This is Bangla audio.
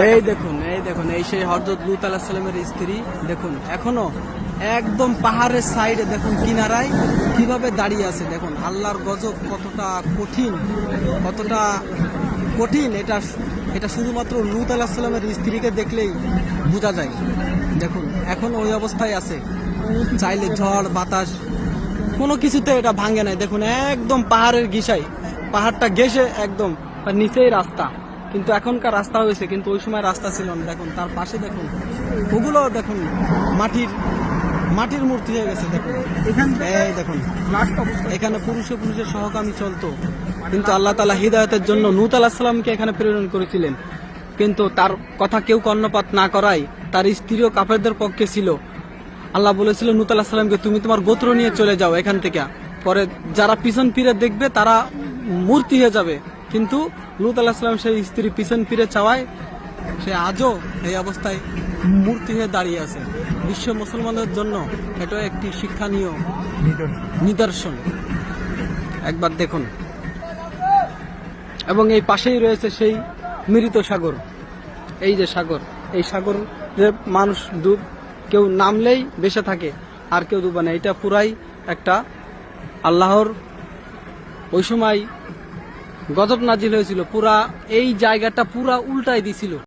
এই দেখুন এই সেই হযরত লূত আলাইহিস সালামের স্ত্রী দেখুন এখনো একদম পাহাড়ের সাইডে দেখুন কিনারায় কিভাবে দাঁড়িয়ে আছে দেখুন আল্লাহর গজব কতটা কঠিন এটা শুধুমাত্র লূত আলাইহিস সালামের স্ত্রীকে দেখলেই বোঝা যায়। দেখুন এখন ওই অবস্থায় আছে, চাইলে ঝড় বাতাস কোনো কিছুতে এটা ভাঙে নাই। দেখুন একদম পাহাড়ের পাহাড়টা ঘেঁষে একদম তার নিচেই রাস্তা, কিন্তু এখনকার রাস্তা হয়েছে, কিন্তু ওই সময় রাস্তা ছিল না। দেখুন তার পাশে দেখুন ওগুলো দেখুন মাটির মূর্তি হয়ে গেছে। দেখুন এই দেখুন এখানে পুরুষের সহকামী চলতো, কিন্তু আল্লাহ তাআলা হিদায়াতের জন্য নূহ আলাইহিস সালামকে এখানে প্রেরণ করেছিলেন, কিন্তু তার কথা কেউ কর্ণপাত না করায় তার স্ত্রীও কাফেরদের পক্ষে ছিল। আল্লাহ বলেছিল নূহ আলাইহিস সালামকে তুমি তোমার গোত্র নিয়ে চলে যাও এখান থেকে, পরে যারা পিছন ফিরে দেখবে তারা মূর্তি হয়ে যাবে। কিন্তু লূত আলাইহিস সালাম সেই স্ত্রী পিছন ফিরে চাওয়ায় সে আজও এই অবস্থায় মূর্তি হয়ে দাঁড়িয়ে আছে। বিশ্ব মুসলমানদের জন্য এটা একটি শিক্ষণীয় নিদর্শন, একবার দেখুন। এবং এই পাশেই রয়েছে সেই মৃত সাগর, এই যে সাগর, এই সাগর যে মানুষ কেউ নামলেই বেঁচে থাকে আর কেউ ডুবে না। এটা পুরাই একটা আল্লাহর ওই সময় গজব নাজিল হয়েছিল, পুরা এই জায়গাটা পুরা উল্টাই দিছিল।